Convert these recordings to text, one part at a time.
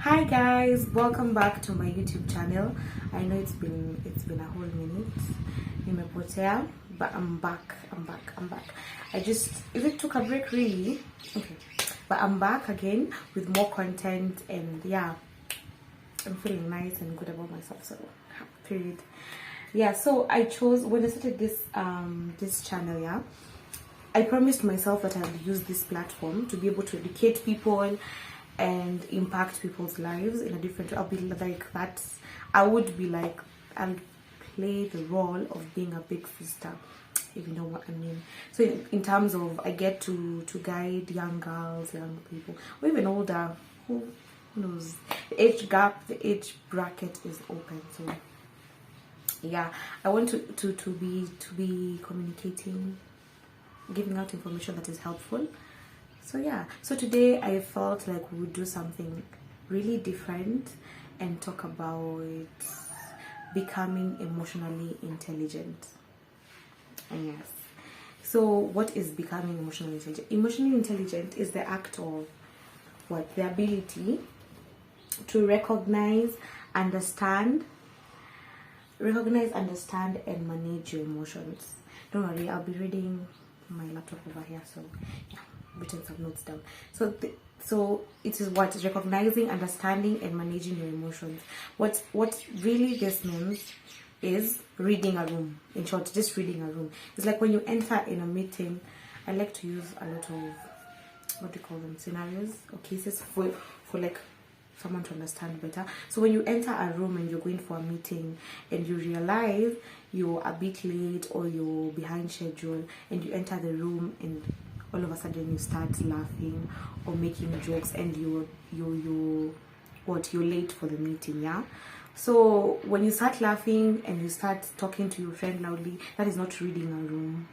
Hi guys, welcome back to my YouTube channel. I know it's been a whole minute. Nimepotea, but I'm back. I just took a break really. Okay. But I'm back again with more content, and yeah, I'm feeling nice and good about myself, so period. Yeah, so I chose, when I started this channel, yeah, I promised myself that I would use this platform to be able to educate people and impact people's lives in a different way. I'll be like that. I'll play the role of being a big sister, if you know what I mean. So in terms of, I get to guide young girls, young people, or even older, who knows. The age bracket is open. So yeah, I want to be communicating, giving out information that is helpful. So yeah, so today I felt like we would do something really different and talk about becoming emotionally intelligent. And yes, so what is becoming emotionally intelligent? Emotionally intelligent is the act of the ability to recognize, understand, and manage your emotions. Don't worry, I'll be reading my laptop over here, so yeah, written some notes down. So it is what recognizing, understanding, and managing your emotions. What really this means is reading a room. In short, just reading a room. It's like when you enter in a meeting. I like to use a lot of, what do you call them, scenarios or cases for like someone to understand better. So when you enter a room and you're going for a meeting and you realize you're a bit late or you're behind schedule, and you enter the room and all of a sudden you start laughing or making jokes, and you're late for the meeting, yeah. So when you start laughing and you start talking to your friend loudly, that is not reading a room.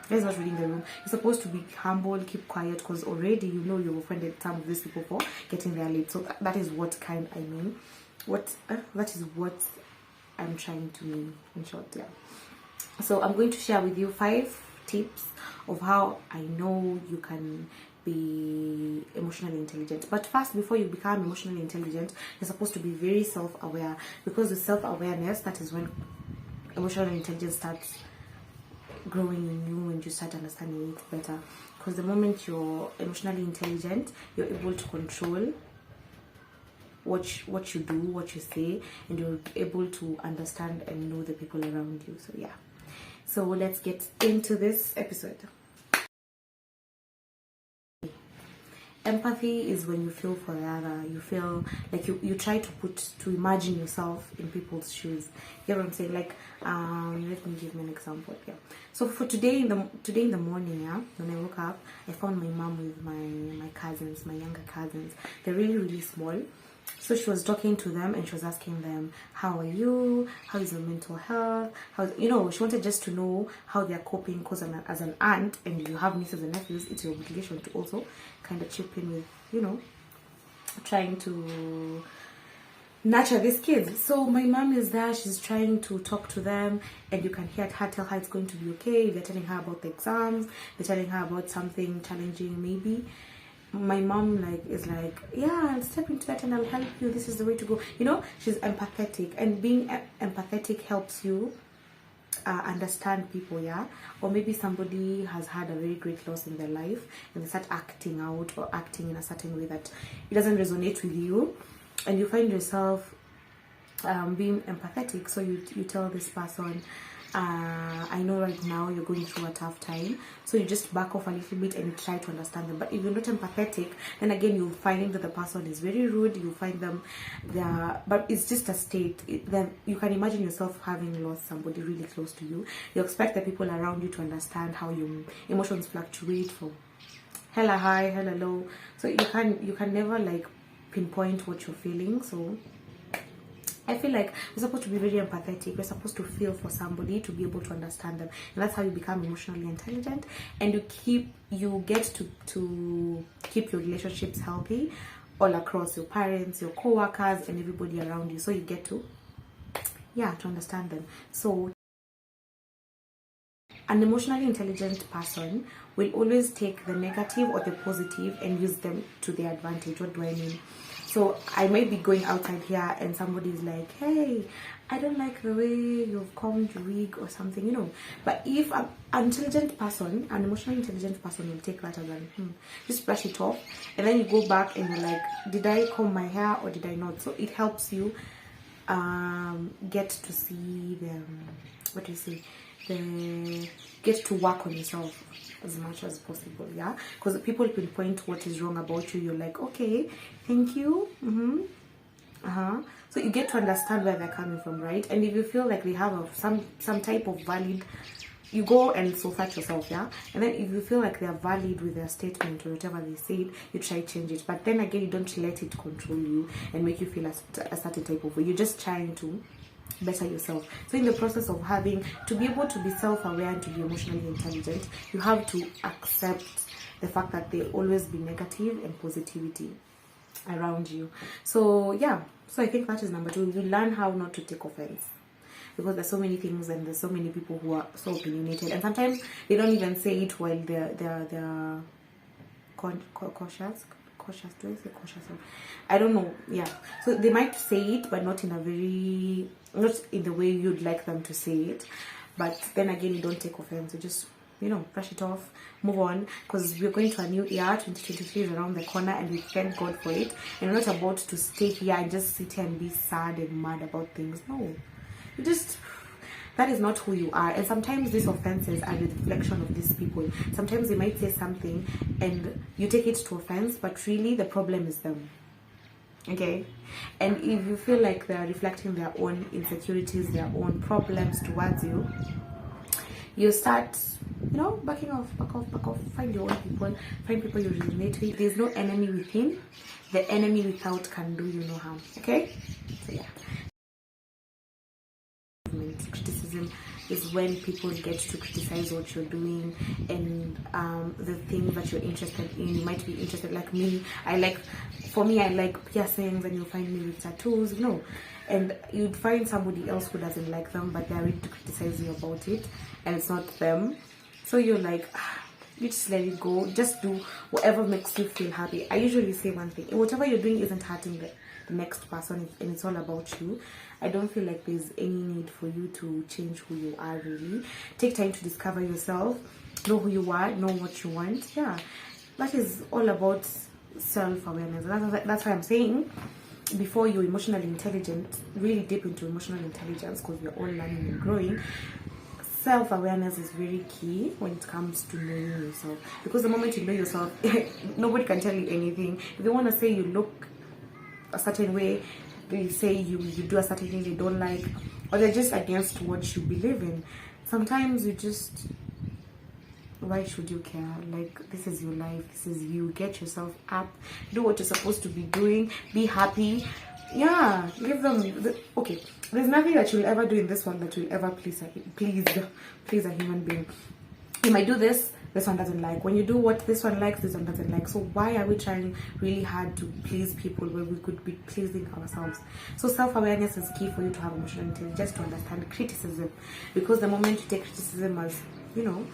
That is not reading the room. You're supposed to be humble, keep quiet, because already you know you've offended some of these people for getting there late. So that is what kind I mean. That is what I'm trying to mean, in short, yeah. So I'm going to share with you 5 tips of how I know you can be emotionally intelligent. But first, before you become emotionally intelligent, you're supposed to be very self-aware, because with self-awareness, that is when emotional intelligence starts growing in you and you start understanding it better. Because the moment you're emotionally intelligent, you're able to control what you do, what you say, and you're able to understand and know the people around you. So yeah, so let's get into this episode. Empathy is when you feel for the other. You feel like you try to imagine yourself in people's shoes. You know what I'm saying? Like, let me give you an example. Yeah. So for today in the morning, yeah, when I woke up, I found my mom with my cousins, my younger cousins. They're really small. So she was talking to them and she was asking them, how are you? How is your mental health? She wanted just to know how they're coping, because as an aunt and you have nieces and nephews, it's your obligation to also kind of chip in with, trying to nurture these kids. So my mom is there, she's trying to talk to them, and you can hear her tell her it's going to be okay. They're telling her about the exams, they're telling her about something challenging maybe. My mom is like, yeah, I'll step into that and I'll help you, this is the way to go. She's empathetic, and being empathetic helps you understand people, yeah. Or maybe somebody has had a very great loss in their life and they start acting out or acting in a certain way that it doesn't resonate with you, and you find yourself being empathetic. So you tell this person, I know right now you're going through a tough time, so you just back off a little bit and try to understand them. But if you're not empathetic, then again you'll find that the person is very rude. You'll find them there, but it's just a state. Then you can imagine yourself having lost somebody really close to you. You expect the people around you to understand how your emotions fluctuate from hella high, hella low. So you can never pinpoint what you're feeling. So I feel like we're supposed to be very empathetic. We're supposed to feel for somebody to be able to understand them, and that's how you become emotionally intelligent. And you get to keep your relationships healthy all across your parents, your co-workers, and everybody around you. So you get to understand them. So an emotionally intelligent person will always take the negative or the positive and use them to their advantage. What do I mean? So I might be going outside here and somebody's like, hey, I don't like the way you've combed your wig or something, you know. But if an intelligent person, an emotionally intelligent person, will take that as just brush it off, and then you go back and you're like, did I comb my hair or did I not? So it helps you get to see the what do you say, the get to work on yourself as much as possible. Yeah, because people pinpoint what is wrong about you, you're like, okay, thank you. So you get to understand where they're coming from, right? And if you feel like they have some type of valid, you go and so fat yourself, yeah. And then if you feel like they are valid with their statement or whatever they said, you try to change it. But then again, you don't let it control you and make you feel a certain type of way. You're just trying to better yourself. So in the process of having to be able to be self-aware and to be emotionally intelligent, you have to accept the fact that there will always be negative and positivity around you. So yeah, so I think that is number 2. You learn how not to take offense, because there's so many things and there's so many people who are so opinionated, and sometimes they don't even say it while they're cautious. Do I say cautious? I don't know. Yeah, so they might say it, but not in the way you'd like them to say it. But then again, you don't take offense. You just, you know, brush it off, move on, because we're going to a new year. 2023 is around the corner, and we thank God for it. And we're not about to stay here and just sit here and be sad and mad about things. No, you just, that is not who you are. And sometimes these offenses are a reflection of these people. Sometimes they might say something and you take it to offense, but really the problem is them. Okay? And if you feel like they are reflecting their own insecurities, their own problems towards you, you start, you know, backing off, back off. Find your own people, find people you resonate with. There's no enemy within. The enemy without can do you no harm. Okay? So yeah. Criticism is when people get to criticize what you're doing and the things that you're interested in. You might be interested, like me. I like piercings, and you'll find me with tattoos, you know. And you'd find somebody else who doesn't like them, but they're ready to criticize you about it, and it's not them. So you're like, you just let it go. Just do whatever makes you feel happy. I usually say one thing: whatever you're doing isn't hurting the next person, and it's all about you. I don't feel like there's any need for you to change who you are. Really, take time to discover yourself, know who you are, know what you want. Yeah, that is all about self-awareness. That's why I'm saying, before you're emotionally intelligent, really deep into emotional intelligence, because we're all learning and growing. Self-awareness is very key when it comes to knowing yourself, because the moment you know yourself, nobody can tell you anything. If they want to say you look a certain way, they say you do a certain thing they don't like, or they're just against what you believe in. Sometimes you just, why should you care? Like, this is your life, this is you. Get yourself up, do what you're supposed to be doing, be happy. Yeah, give them okay. There's nothing that you'll ever do in this one that will ever please a human being. You might do this one doesn't like. When you do what this one likes, this one doesn't like. So why are we trying really hard to please people when we could be pleasing ourselves? So self-awareness is key for you to have emotional intelligence, just to understand criticism. Because the moment you take criticism as, you know,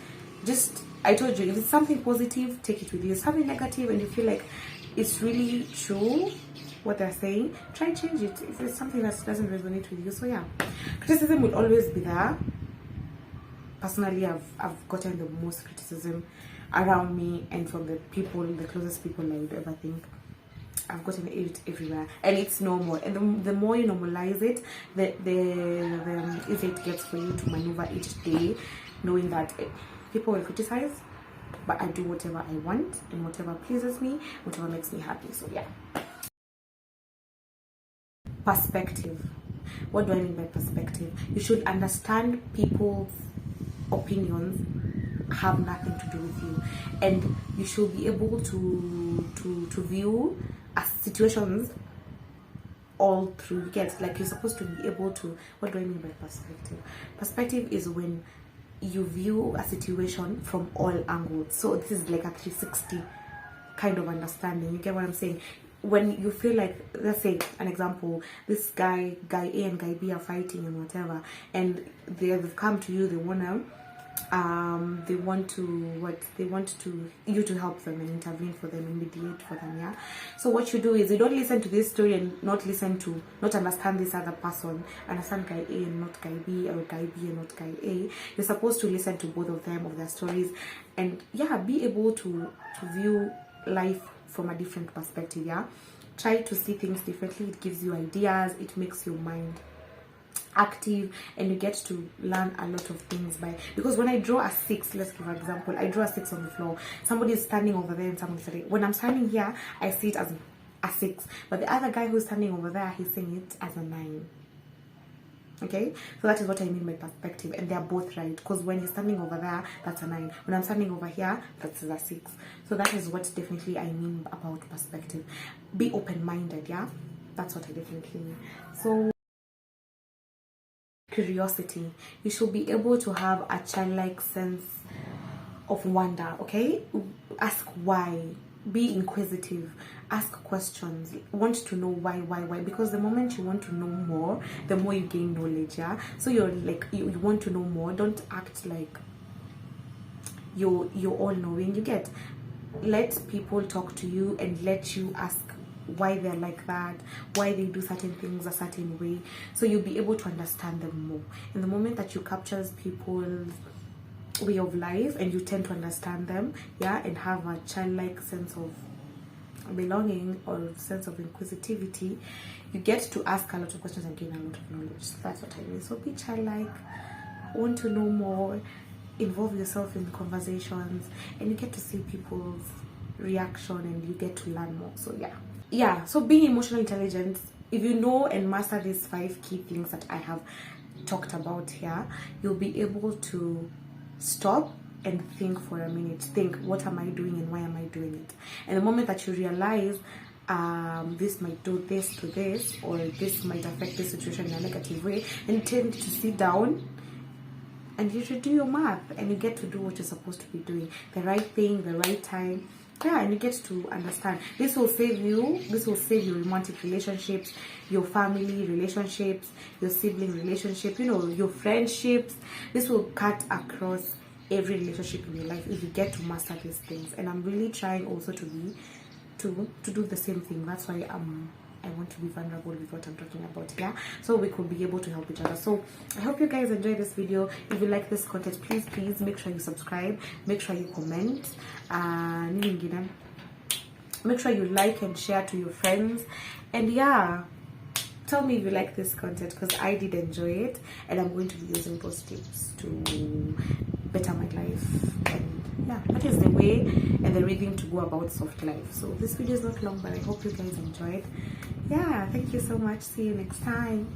just, I told you, if it's something positive, take it with you. If it's something negative and you feel like it's really true what they're saying, try and change it if it's something that doesn't resonate with you. So yeah, criticism will always be there. Personally, I've gotten the most criticism around me and from the closest people I would ever think. I've gotten it everywhere, and it's normal. And the more you normalize it, the easier it gets for you to maneuver each day, knowing that people will criticize, but I do whatever I want and whatever pleases me, whatever makes me happy. So yeah. Perspective. What do I mean by perspective? You should understand people's opinions have nothing to do with you, and you should be able to view situations all through. You get, like, you're supposed to be able to. What do I mean by perspective? Perspective is when you view a situation from all angles. So this is like a 360 kind of understanding. You get what I'm saying? When you feel like, let's say an example, this guy A and guy B are fighting and whatever, and they've come to you, they wanna they want you to help them and intervene for them and mediate for them. Yeah, so what you do is you don't listen to this story and not understand this other person, understand guy A and not guy B, or guy B and not guy A. You're supposed to listen to both of them, of their stories, and yeah, be able to view life from a different perspective. Yeah, try to see things differently. It gives you ideas, it makes your mind active, and you get to learn a lot of things because when I draw a 6, let's give an example, I draw a 6 on the floor, somebody is standing over there and somebody's standing. When I'm standing here, I see it as a 6, but the other guy who's standing over there, he's seeing it as a 9. Okay, so that is what I mean by perspective, and they're both right, because when he's standing over there, that's a 9. When I'm standing over here, that's a 6. So that is what definitely I mean about perspective. Be open-minded. Yeah, that's what I definitely mean. So curiosity, you should be able to have a childlike sense of wonder. Okay, ask why, be inquisitive, ask questions, want to know why, because the moment you want to know more, the more you gain knowledge. Yeah, so you're like, you want to know more, don't act like you're all knowing. You get, let people talk to you and let you ask why they're like that, why they do certain things a certain way, so you'll be able to understand them more. In the moment that you capture people's way of life and you tend to understand them, yeah, and have a childlike sense of belonging or sense of inquisitivity, you get to ask a lot of questions and gain a lot of knowledge. So that's what I mean. So be childlike, want to know more, involve yourself in conversations, and you get to see people's reaction and you get to learn more. So yeah, so being emotional intelligent, if you know and master these 5 key things that I have talked about here, you'll be able to stop and think for a minute. Think, what am I doing and why am I doing it? And the moment that you realize this might do this to this, or this might affect this situation in a negative way, then you tend to sit down and you should do your math, and you get to do what you're supposed to be doing, the right thing, the right time. Yeah, and you get to understand. This will save you your romantic relationships, your family relationships, your sibling relationship, your friendships. This will cut across every relationship in your life if you get to master these things. And I'm really trying also to do the same thing. That's why I want to be vulnerable with what I'm talking about here, so we could be able to help each other. So I hope you guys enjoy this video. If you like this content, please make sure you subscribe, make sure you comment, make sure you like and share to your friends, and yeah, tell me if you like this content, because I did enjoy it, and I'm going to be using those tips to better my life. And yeah, that is the way and the rhythm to go about soft life. So this video is not long, but I hope you guys enjoyed. Yeah, thank you so much. See you next time.